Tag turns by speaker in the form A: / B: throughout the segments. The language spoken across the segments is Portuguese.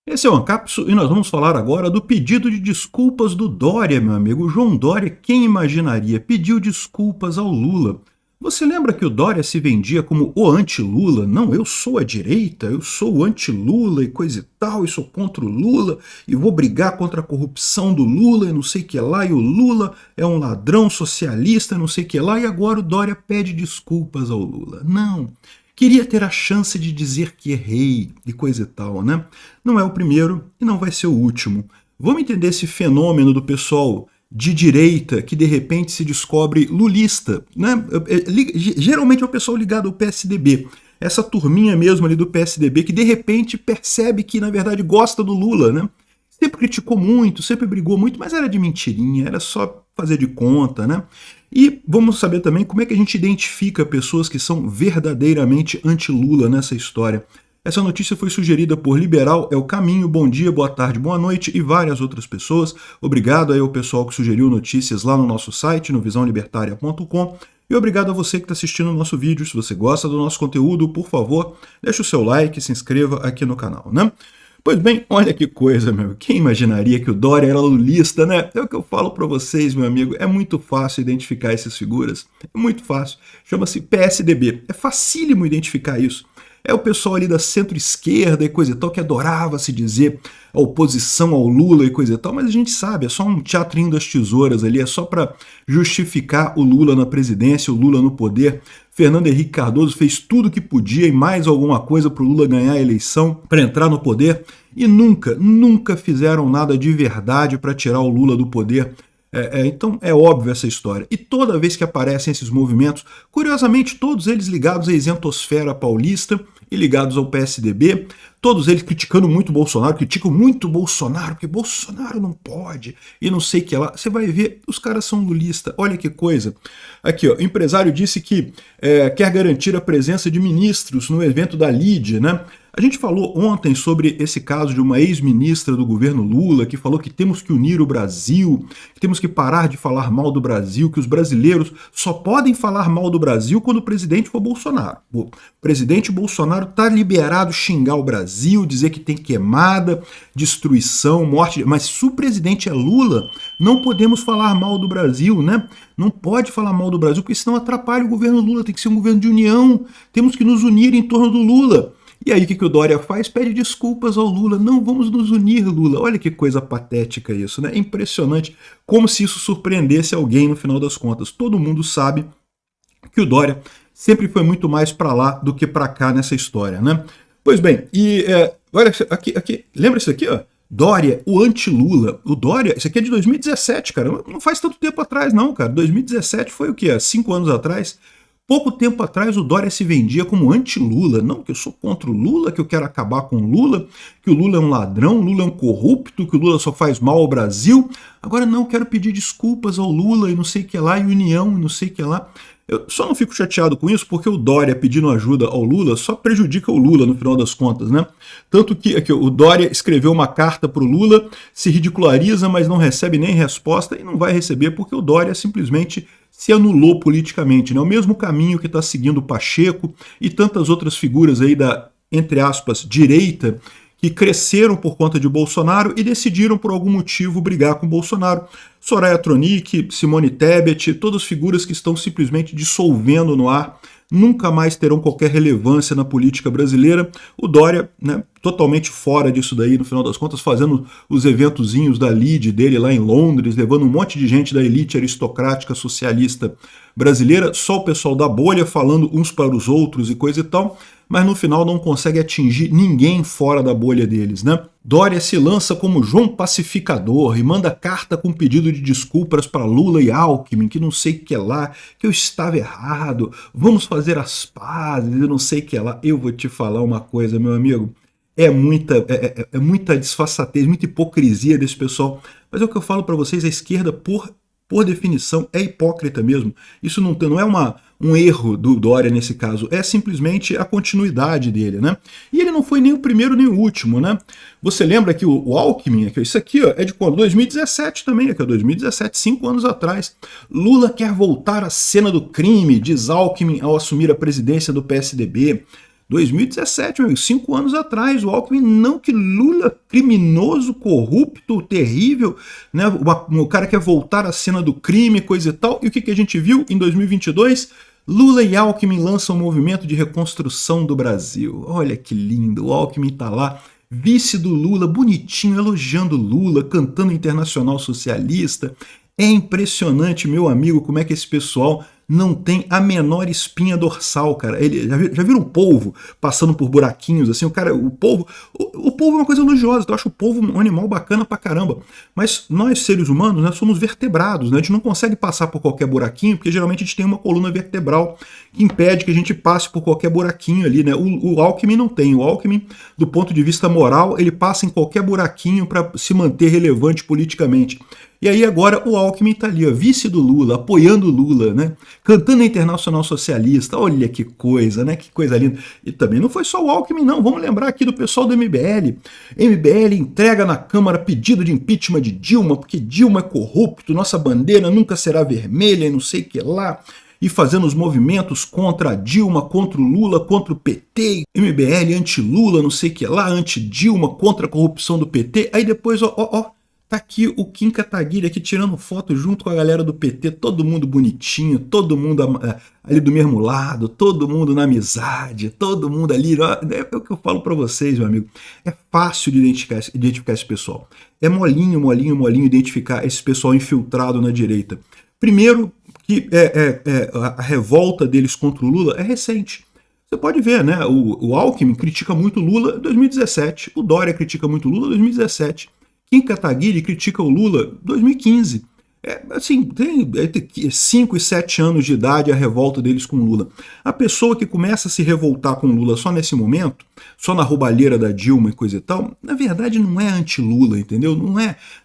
A: Esse é o Ancapso e nós vamos falar agora do pedido de desculpas do Dória, meu amigo. O João Dória, quem imaginaria, pediu desculpas ao Lula. Você lembra que o Dória se vendia como o anti-Lula? Não, eu sou a direita, eu sou o anti-Lula e coisa e tal, e sou contra o Lula, e vou brigar contra a corrupção do Lula e não sei o que lá, e o Lula é um ladrão socialista, não sei o que lá, e agora o Dória pede desculpas ao Lula. Não. Queria ter a chance de dizer que errei e coisa e tal, né? Não é o primeiro e não vai ser o último. Vamos entender esse fenômeno do pessoal de direita que de repente se descobre lulista, né? Geralmente é o pessoal ligado ao PSDB. Essa turminha mesmo ali do PSDB que de repente percebe que na verdade gosta do Lula, né? Sempre criticou muito, sempre brigou muito, mas era de mentirinha, era só fazer de conta, né? E vamos saber também como é que a gente identifica pessoas que são verdadeiramente anti-Lula nessa história. Essa notícia foi sugerida por Liberal é o Caminho, bom dia, boa tarde, boa noite e várias outras pessoas. Obrigado aí ao pessoal que sugeriu notícias lá no nosso site, no visãolibertaria.com. E obrigado a você que está assistindo o nosso vídeo. Se você gosta do nosso conteúdo, por favor, deixe o seu like e se inscreva aqui no canal, né? Pois bem, olha que coisa, meu. Quem imaginaria que o Dória era lulista, né? É o que eu falo para vocês, meu amigo. É muito fácil identificar essas figuras. É muito fácil. Chama-se PSDB. É facílimo identificar isso. É o pessoal ali da centro-esquerda e coisa e tal que adorava se dizer a oposição ao Lula e coisa e tal, mas a gente sabe, é só um teatrinho das tesouras ali, é só para justificar o Lula na presidência, o Lula no poder. Fernando Henrique Cardoso fez tudo o que podia e mais alguma coisa para o Lula ganhar a eleição, para entrar no poder, e nunca fizeram nada de verdade para tirar o Lula do poder. Então é óbvio essa história. E toda vez que aparecem esses movimentos, curiosamente todos eles ligados à isentosfera paulista e ligados ao PSDB, todos eles criticando muito o Bolsonaro, criticam muito o Bolsonaro, porque Bolsonaro não pode, e não sei o que lá. Você vai ver, os caras são lulistas, olha que coisa. Aqui, ó, o empresário disse que quer garantir a presença de ministros no evento da Lide, né? A gente falou ontem sobre esse caso de uma ex-ministra do governo Lula que falou que temos que unir o Brasil, que temos que parar de falar mal do Brasil, que os brasileiros só podem falar mal do Brasil quando o presidente for Bolsonaro. O presidente Bolsonaro está liberado xingar o Brasil, dizer que tem queimada, destruição, morte, mas se o presidente é Lula, não podemos falar mal do Brasil, né? Não pode falar mal do Brasil, porque senão atrapalha o governo Lula, tem que ser um governo de união, temos que nos unir em torno do Lula. E aí o que o Dória faz? Pede desculpas ao Lula. Não, vamos nos unir, Lula. Olha que coisa patética isso, né? É impressionante como se isso surpreendesse alguém no final das contas. Todo mundo sabe que o Dória sempre foi muito mais para lá do que para cá nessa história, né? Pois bem, e olha aqui, lembra isso aqui, ó? Dória, o anti-Lula. O Dória, isso aqui é de 2017, cara. Não faz tanto tempo atrás, não, cara. 2017 foi o quê? 5 anos atrás. Pouco tempo atrás o Dória se vendia como anti-Lula. Não, que eu sou contra o Lula, que eu quero acabar com o Lula, que o Lula é um ladrão, o Lula é um corrupto, que o Lula só faz mal ao Brasil. Agora não, quero pedir desculpas ao Lula e não sei o que lá, e união e não sei o que lá. Eu só não fico chateado com isso porque o Dória pedindo ajuda ao Lula só prejudica o Lula no final das contas, né? Tanto que aqui, o Dória escreveu uma carta para o Lula, se ridiculariza, mas não recebe nem resposta e não vai receber porque o Dória simplesmente se anulou politicamente, né? O mesmo caminho que está seguindo o Pacheco e tantas outras figuras aí da, entre aspas, direita, que cresceram por conta de Bolsonaro e decidiram por algum motivo brigar com Bolsonaro. Soraya Tronic, Simone Tebet, todas figuras que estão simplesmente dissolvendo no ar, nunca mais terão qualquer relevância na política brasileira. O Dória, né, totalmente fora disso daí, no final das contas, fazendo os eventozinhos da Lide dele lá em Londres, levando um monte de gente da elite aristocrática socialista brasileira, só o pessoal da bolha falando uns para os outros e coisa e tal, mas no final não consegue atingir ninguém fora da bolha deles, né? Dória se lança como João Pacificador e manda carta com pedido de desculpas para Lula e Alckmin, que não sei o que lá, que eu estava errado, vamos fazer as pazes, eu não sei o que lá. Eu vou te falar uma coisa, meu amigo, é muita disfarçatez, muita hipocrisia desse pessoal, mas é o que eu falo para vocês, a esquerda, por definição, é hipócrita mesmo. Isso não é um erro do Dória nesse caso, é simplesmente a continuidade dele, né? E ele não foi nem o primeiro nem o último, né? Você lembra que o Alckmin, isso aqui ó, é de quando? 2017 também, aqui, 2017, 5 anos atrás. Lula quer voltar à cena do crime, diz Alckmin ao assumir a presidência do PSDB. 2017, meu amigo, 5 anos atrás, o Alckmin, não que Lula, criminoso, corrupto, terrível, né? O cara quer voltar à cena do crime, coisa e tal. E o que a gente viu em 2022? Lula e Alckmin lançam um movimento de reconstrução do Brasil. Olha que lindo, o Alckmin tá lá, vice do Lula, bonitinho, elogiando Lula, cantando Internacional Socialista. É impressionante, meu amigo, como é que esse pessoal não tem a menor espinha dorsal, cara. Já viram o polvo passando por buraquinhos, assim, o polvo é uma coisa elogiosa, eu acho o polvo um animal bacana pra caramba, mas nós, seres humanos, né, somos vertebrados, né, a gente não consegue passar por qualquer buraquinho, porque geralmente a gente tem uma coluna vertebral que impede que a gente passe por qualquer buraquinho ali, né, o Alckmin não tem, o Alckmin, do ponto de vista moral, ele passa em qualquer buraquinho para se manter relevante politicamente. E aí agora o Alckmin tá ali, ó, vice do Lula, apoiando o Lula, né? Cantando a Internacional Socialista. Olha que coisa, né? Que coisa linda. E também não foi só o Alckmin, não. Vamos lembrar aqui do pessoal do MBL. MBL entrega na Câmara pedido de impeachment de Dilma, porque Dilma é corrupto, nossa bandeira nunca será vermelha e não sei o que lá. E fazendo os movimentos contra a Dilma, contra o Lula, contra o PT, MBL anti-Lula, não sei o que lá, anti-Dilma, contra a corrupção do PT. Aí depois, tá aqui o Kim Kataguiri aqui tirando foto junto com a galera do PT, todo mundo bonitinho, todo mundo ali do mesmo lado, todo mundo na amizade, todo mundo ali. É o que eu falo para vocês, meu amigo. É fácil de identificar esse pessoal. É molinho identificar esse pessoal infiltrado na direita. Primeiro, que a revolta deles contra o Lula é recente. Você pode ver, né? O Alckmin critica muito o Lula em 2017, o Dória critica muito o Lula em 2017. Kim Kataguiri critica o Lula em 2015. Assim, tem 5 e 7 anos de idade a revolta deles com o Lula. A pessoa que começa a se revoltar com o Lula só nesse momento, só na roubalheira da Dilma e coisa e tal, na verdade não é anti-Lula, entendeu?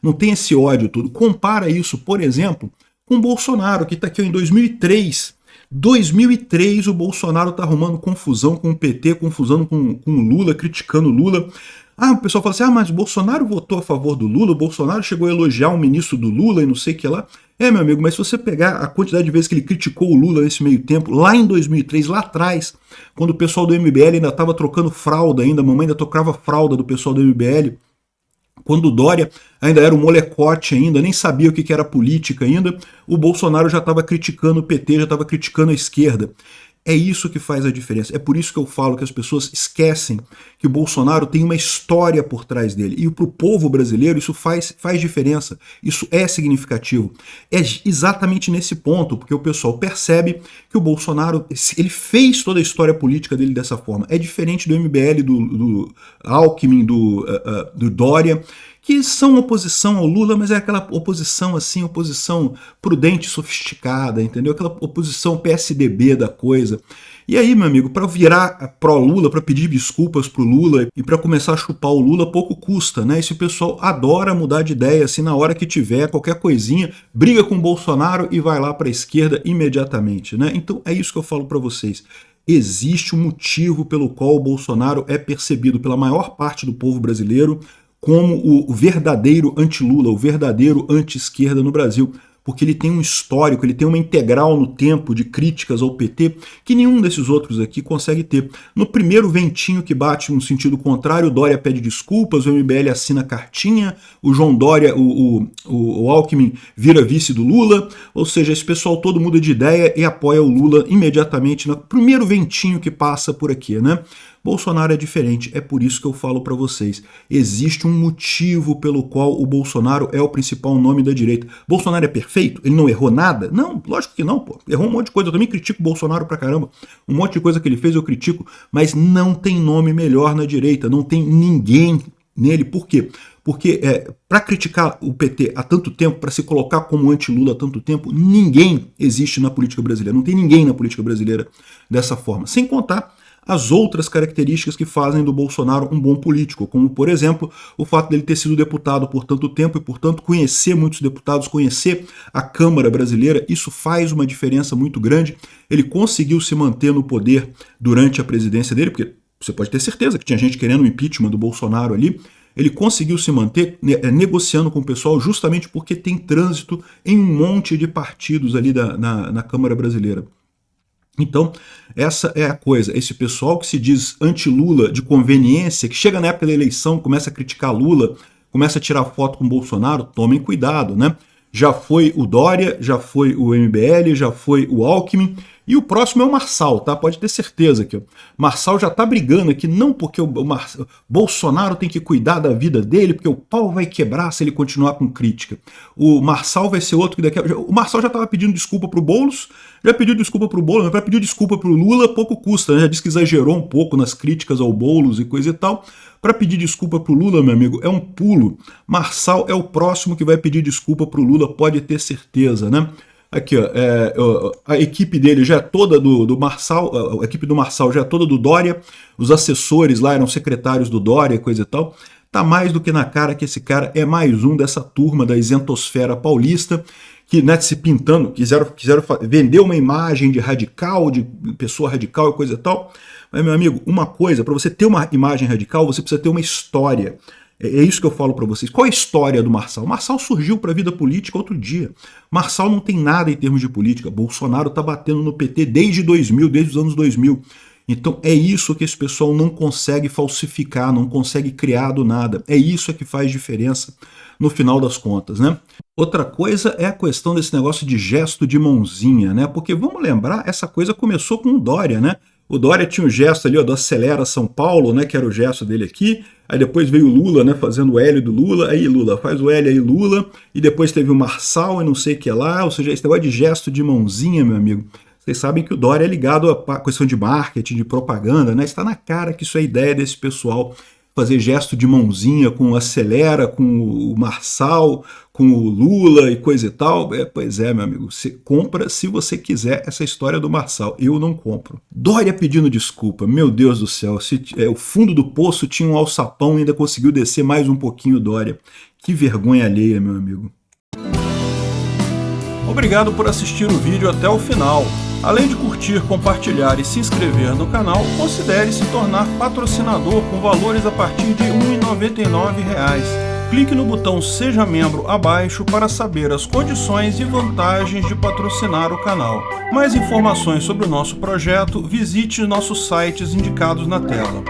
A: Não tem esse ódio todo. Compara isso, por exemplo, com o Bolsonaro, que está aqui em 2003. 2003 o Bolsonaro está arrumando confusão com o PT, confusão com o Lula, criticando o Lula. O pessoal fala assim, mas o Bolsonaro votou a favor do Lula, o Bolsonaro chegou a elogiar um ministro do Lula e não sei o que lá. Meu amigo, mas se você pegar a quantidade de vezes que ele criticou o Lula nesse meio tempo, lá em 2003, lá atrás, quando o pessoal do MBL ainda estava trocando fralda ainda, a mamãe ainda tocava fralda do pessoal do MBL, quando o Dória ainda era um molecote ainda, nem sabia o que era política ainda, o Bolsonaro já estava criticando o PT, já estava criticando a esquerda. É isso que faz a diferença. É por isso que eu falo que as pessoas esquecem que o Bolsonaro tem uma história por trás dele. E para o povo brasileiro isso faz diferença. Isso é significativo. É exatamente nesse ponto, porque o pessoal percebe que o Bolsonaro ele fez toda a história política dele dessa forma. É diferente do MBL, do Alckmin, do Dória, que são oposição ao Lula, mas é aquela oposição assim, oposição prudente, sofisticada, entendeu? Aquela oposição PSDB da coisa. E aí, meu amigo, para virar pró-Lula, para pedir desculpas pro Lula e para começar a chupar o Lula, pouco custa, né? Esse pessoal adora mudar de ideia, assim, na hora que tiver qualquer coisinha, briga com o Bolsonaro e vai lá para a esquerda imediatamente, né? Então é isso que eu falo para vocês. Existe um motivo pelo qual o Bolsonaro é percebido pela maior parte do povo brasileiro como o verdadeiro anti-Lula, o verdadeiro anti-esquerda no Brasil, porque ele tem um histórico, ele tem uma integral no tempo de críticas ao PT que nenhum desses outros aqui consegue ter. No primeiro ventinho que bate no sentido contrário, o Dória pede desculpas, o MBL assina cartinha, o João Dória, o Alckmin vira vice do Lula, ou seja, esse pessoal todo muda de ideia e apoia o Lula imediatamente no primeiro ventinho que passa por aqui, né? Bolsonaro é diferente, é por isso que eu falo para vocês. Existe um motivo pelo qual o Bolsonaro é o principal nome da direita. Bolsonaro é perfeito? Ele não errou nada? Não, lógico que não, pô. Errou um monte de coisa. Eu também critico o Bolsonaro pra caramba. Um monte de coisa que ele fez eu critico, mas não tem nome melhor na direita, não tem ninguém nele. Por quê? Porque para criticar o PT há tanto tempo, para se colocar como anti-Lula há tanto tempo, ninguém existe na política brasileira. Não tem ninguém na política brasileira dessa forma. Sem contar as outras características que fazem do Bolsonaro um bom político, como, por exemplo, o fato dele ter sido deputado por tanto tempo e, portanto, conhecer muitos deputados, conhecer a Câmara brasileira, isso faz uma diferença muito grande. Ele conseguiu se manter no poder durante a presidência dele, porque você pode ter certeza que tinha gente querendo o impeachment do Bolsonaro ali. Ele conseguiu se manter negociando com o pessoal justamente porque tem trânsito em um monte de partidos ali na Câmara brasileira. Então, essa é a coisa. Esse pessoal que se diz anti-Lula de conveniência, que chega na época da eleição, começa a criticar Lula, começa a tirar foto com Bolsonaro, tomem cuidado, né? Já foi o Dória, já foi o MBL, já foi o Alckmin, e o próximo é o Marçal, tá? Pode ter certeza que o Marçal já tá brigando aqui, não porque o Bolsonaro tem que cuidar da vida dele, porque o pau vai quebrar se ele continuar com crítica. O Marçal vai ser outro que daqui a... O Marçal já tava pedindo desculpa pro Boulos, já pediu desculpa pro Boulos, mas para pedir desculpa pro Lula pouco custa, né? Já disse que exagerou um pouco nas críticas ao Boulos e coisa e tal. Para pedir desculpa pro Lula, meu amigo, é um pulo. Marçal é o próximo que vai pedir desculpa pro Lula, pode ter certeza, né? Aqui, ó, a equipe dele já é toda do Marçal, a equipe do Marçal já é toda do Dória, os assessores lá eram secretários do Dória, coisa e tal. Tá mais do que na cara que esse cara é mais um dessa turma da isentosfera paulista, que, né, se pintando, quiseram vender uma imagem de radical, de pessoa radical e coisa e tal. Mas, meu amigo, uma coisa, para você ter uma imagem radical, você precisa ter uma história. É isso que eu falo para vocês. Qual é a história do Marçal? O Marçal surgiu para a vida política outro dia. Marçal não tem nada em termos de política. Bolsonaro está batendo no PT desde 2000, desde os anos 2000. Então é isso que esse pessoal não consegue falsificar, não consegue criar do nada. É isso que faz diferença no final das contas, né? Outra coisa é a questão desse negócio de gesto de mãozinha, né? Porque vamos lembrar, essa coisa começou com o Dória, né? O Dória tinha o gesto ali, ó, do Acelera São Paulo, né? Que era o gesto dele aqui. Aí depois veio o Lula, né? Fazendo o L do Lula. Aí Lula, faz o L aí Lula. E depois teve o Marçal e não sei o que lá. Ou seja, esse negócio de gesto de mãozinha, meu amigo. Vocês sabem que o Dória é ligado à questão de marketing, de propaganda, né? Está na cara que isso é ideia desse pessoal. Fazer gesto de mãozinha com o Acelera, com o Marçal, com o Lula e coisa e tal. Pois é, meu amigo, você compra se você quiser essa história do Marçal. Eu não compro. Dória pedindo desculpa, meu Deus do céu. O fundo do poço tinha um alçapão e ainda conseguiu descer mais um pouquinho, Dória. Que vergonha alheia, meu amigo. Obrigado por assistir o vídeo até o final. Além de curtir, compartilhar e se inscrever no canal, considere se tornar patrocinador com valores a partir de R$ 1,99. Clique no botão Seja Membro abaixo para saber as condições e vantagens de patrocinar o canal. Mais informações sobre o nosso projeto, visite nossos sites indicados na tela.